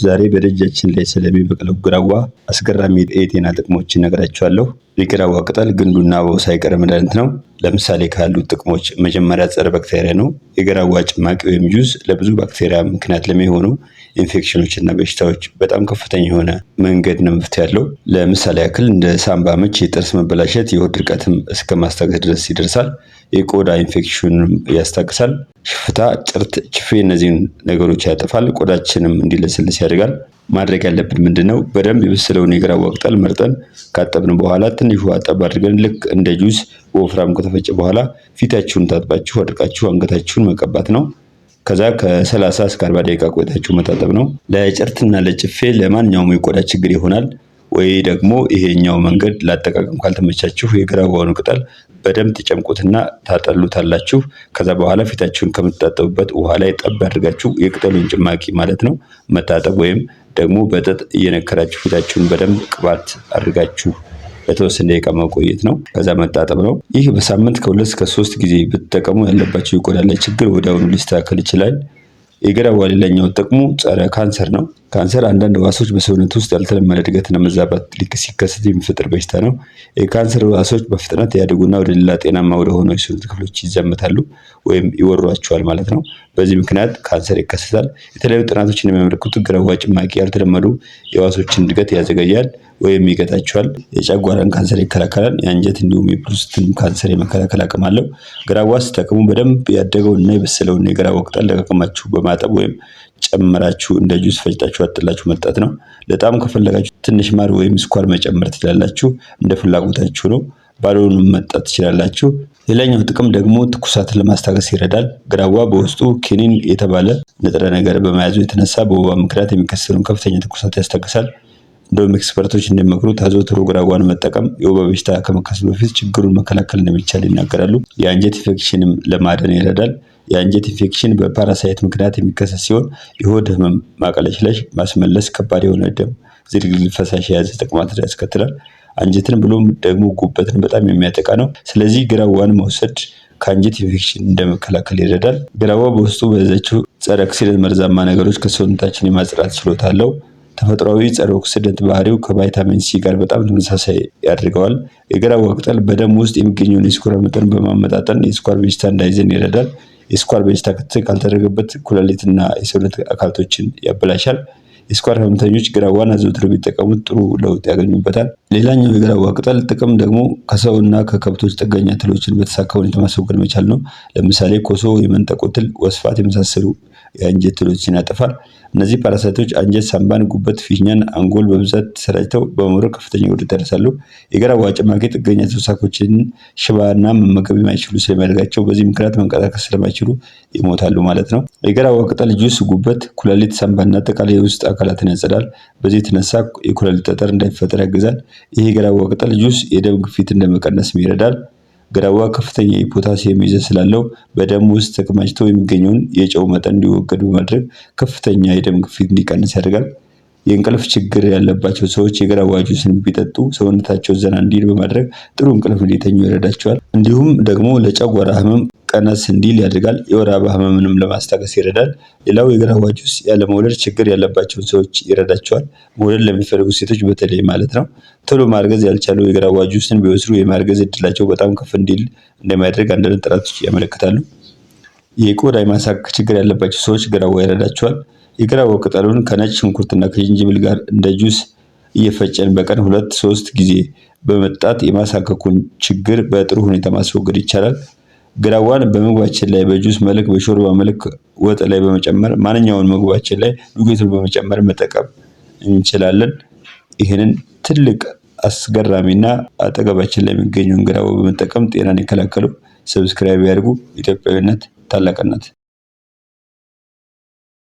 ዛሬ በደጃችን ላይ ስለሚበቅለው ግራዋ አስገራሚ የጤና ጥቅሞችን እነግራችኋለሁ። የግራዋ ቅጠል ግንዱና አበባው ሳይቀር መድኃኒት ነው። ለምሳሌ ካሉት ጥቅሞች መጀመሪያ ጸረ ባክቴሪያ ነው። የግራዋ ጭማቂ ወይም ጁስ ለብዙ ባክቴሪያ ምክንያት ለሚሆኑ ኢንፌክሽኖችና በሽታዎች በጣም ከፍተኛ የሆነ መንገድ ነው መፍትሄ ያለው። ለምሳሌ ያክል እንደ ሳምባ ምች፣ የጥርስ መበላሸት፣ የሆድ ድርቀትም እስከ ማስታገስ ድረስ ይደርሳል። የቆዳ ኢንፌክሽንም ያስታግሳል። ሽፍታ፣ ጭርት፣ ችፌ እነዚህን ነገሮች ያጠፋል። ቆዳችንም እንዲለሰልስ ያደርጋል። ማድረግ ያለብን ምንድነው? በደንብ የበሰለውን የግራዋ ቅጠል መርጠን ካጠብን በኋላ ትንሽ ውሃ ጠብ አድርገን ልክ እንደ ጁስ ወፍራም ከተፈጨ በኋላ ፊታችሁን ታጥባችሁ አድርቃችሁ አንገታችሁን መቀባት ነው። ከዛ ከ30 እስከ 40 ደቂቃ ቆይታችሁ መታጠብ ነው። ለጭርትና ለጭፌ ለማንኛውም የቆዳ ችግር ይሆናል። ወይ ደግሞ ይሄኛው መንገድ ላጠቃቀም ካልተመቻችሁ የግራዋውን ቅጠል በደንብ ተጨምቁትና ታጠሉታላችሁ። ከዛ በኋላ ፊታችሁን ከምትታጠቡበት ውሃ ላይ ጠብ አድርጋችሁ የቅጠሉን ጭማቂ ማለት ነው መታጠብ፣ ወይም ደግሞ በጥጥ እየነከራችሁ ፊታችሁን በደንብ ቅባት አድርጋችሁ ለተወሰነ ደቂቃ ማቆየት ነው። ከዛ መታጠብ ነው። ይህ በሳምንት ከ2 እስከ 3 ጊዜ ብትጠቀሙ ያለባችሁ የቆዳ ላይ ችግር ወዲያውኑ ሊስተካከል ይችላል። የግራዋ ሌላኛው ጥቅሙ ጸረ ካንሰር ነው። ካንሰር አንዳንድ ህዋሶች በሰውነት ውስጥ ያልተለመደ እድገትና መዛባት ሲከሰት የሚፈጥር በሽታ ነው። የካንሰር ህዋሶች በፍጥነት ያድጉና ወደ ሌላ ጤናማ ወደ ሆነው የሰውነት ክፍሎች ይዛመታሉ ወይም ይወሯቸዋል ማለት ነው። በዚህ ምክንያት ካንሰር ይከሰታል። የተለያዩ ጥናቶችን የሚያመለክቱት ግራዋ ጭማቂ ያልተለመዱ የህዋሶችን እድገት ያዘገያል ወይም ይገታቸዋል። የጨጓራን ካንሰር ይከላከላል። የአንጀት እንዲሁም የፕሮስቴትን ካንሰር የመከላከል አቅም አለው። ግራዋ ስትጠቀሙ በደንብ ያደገውንና የበሰለውን የግራዋ ቅጠል ደጋግማችሁ በማጠብ ወይም ጨምራችሁ እንደ ጁስ ፈጭታችሁ አጥላችሁ መጠጣት ነው። ለጣም ከፈለጋችሁ ትንሽ ማር ወይም ስኳር መጨመር ትችላላችሁ። እንደ ፍላጎታችሁ ነው። ባዶውንም መጠጣት ትችላላችሁ። ሌላኛው ጥቅም ደግሞ ትኩሳትን ለማስታገስ ይረዳል። ግራዋ በውስጡ ኪኒን የተባለ ንጥረ ነገር በመያዙ የተነሳ በወባ ምክንያት የሚከሰተውን ከፍተኛ ትኩሳት ያስታግሳል። እንደውም ኤክስፐርቶች እንደሚመክሩት አዘውትሮ ግራዋን መጠቀም የወባ በሽታ ከመከሰቱ በፊት ችግሩን መከላከል እንደሚቻል ይናገራሉ። የአንጀት ኢንፌክሽንም ለማዳን ይረዳል። የአንጀት ኢንፌክሽን በፓራሳይት ምክንያት የሚከሰት ሲሆን የሆድ ህመም፣ ማቅለሽለሽ፣ ማስመለስ፣ ከባድ የሆነ ደም ዝልግልግ ፈሳሽ የያዘ ተቅማጥ ያስከትላል። አንጀትን ብሎም ደግሞ ጉበትን በጣም የሚያጠቃ ነው። ስለዚህ ግራዋን መውሰድ ከአንጀት ኢንፌክሽን እንደመከላከል ይረዳል። ግራዋ በውስጡ በያዘችው ጸረ ኦክሲደንት መርዛማ ነገሮች ከሰውነታችን የማጽዳት ችሎታ አለው። ተፈጥሯዊ ጸረ ኦክሲደንት ባህሪው ከቫይታሚን ሲ ጋር በጣም ተመሳሳይ ያደርገዋል። የግራዋ ቅጠል በደም ውስጥ የሚገኘውን የስኳር መጠን በማመጣጠን የስኳር በሽታ እንዳይዘን ይረዳል። የስኳር በሽታ ክትትል ካልተደረገበት ኩላሊትና የሰውነት አካላቶችን ያበላሻል። የስኳር ህመምተኞች ግራዋን አዘውትረው ቢጠቀሙት ጥሩ ለውጥ ያገኙበታል። ሌላኛው የግራዋ ቅጠል ጥቅም ደግሞ ከሰውና ከከብቶች ጥገኛ ትሎችን በተሳካ ሁኔታ ማስወገድ መቻል ነው። ለምሳሌ ኮሶ፣ የመንጠቆ ትል፣ ወስፋት የመሳሰሉ የአንጀት ትሎችን ያጠፋል። እነዚህ ፓራሳይቶች አንጀት፣ ሳምባን፣ ጉበት፣ ፊኛን፣ አንጎል በብዛት ተሰራጭተው በመውረር ከፍተኛ ውድቀት ያደርሳሉ። የግራዋ ጭማቂ ጥገኛ ተውሳኮችን ሽባና መመገብ የማይችሉ ስለሚያደርጋቸው በዚህ ምክንያት መንቀሳቀስ ስለማይችሉ ይሞታሉ ማለት ነው። የግራዋ ቅጠል ጁስ ጉበት፣ ኩላሊት፣ ሳምባና አጠቃላይ የውስጥ አካላትን ያጸዳል። በዚህ የተነሳ የኩላሊት ጠጠር እንዳይፈጠር ያግዛል። ይህ የግራዋ ቅጠል ጁስ የደም ግፊት እንደመቀነስም ይረዳል። ግራዋ ከፍተኛ የፖታሲየም ይዘት ስላለው በደም ውስጥ ተከማችቶ የሚገኘውን የጨው መጠን እንዲወገድ በማድረግ ከፍተኛ የደም ግፊት እንዲቀንስ ያደርጋል። የእንቅልፍ ችግር ያለባቸው ሰዎች የግራዋ ጁስን ቢጠጡ ሰውነታቸው ዘና እንዲል በማድረግ ጥሩ እንቅልፍ እንዲተኙ ይረዳቸዋል። እንዲሁም ደግሞ ለጨጓራ ህመም ቀነስ እንዲል ያደርጋል። የወር አበባ ህመምንም ለማስታገስ ይረዳል። ሌላው የግራዋ ጁስ ያለመውለድ ችግር ያለባቸውን ሰዎች ይረዳቸዋል። መውለድ ለሚፈልጉ ሴቶች በተለይ ማለት ነው። ቶሎ ማርገዝ ያልቻሉ የግራዋ ጁስን ቢወስዱ የማርገዝ እድላቸው በጣም ከፍ እንዲል እንደሚያደርግ አንዳንድ ጥናቶች ያመለክታሉ። የቆዳ የማሳከክ ችግር ያለባቸው ሰዎች ግራዋ ይረዳቸዋል። የግራዋ ቅጠሉን ከነጭ ሽንኩርትና ከዝንጅብል ጋር እንደ ጁስ እየፈጨን በቀን 2-3 ጊዜ በመጠጣት የማሳከኩን ችግር በጥሩ ሁኔታ ማስወገድ ይቻላል። ግራዋን በምግባችን ላይ በጁስ መልክ፣ በሾርባ መልክ፣ ወጥ ላይ በመጨመር ማንኛውን ምግባችን ላይ ዱቄቱን በመጨመር መጠቀም እንችላለን። ይህንን ትልቅ አስገራሚና አጠገባችን ላይ የሚገኘውን ግራዋ በመጠቀም ጤናን ይከላከሉ። ሰብስክራይብ ያድርጉ። ኢትዮጵያዊነት ታላቅነት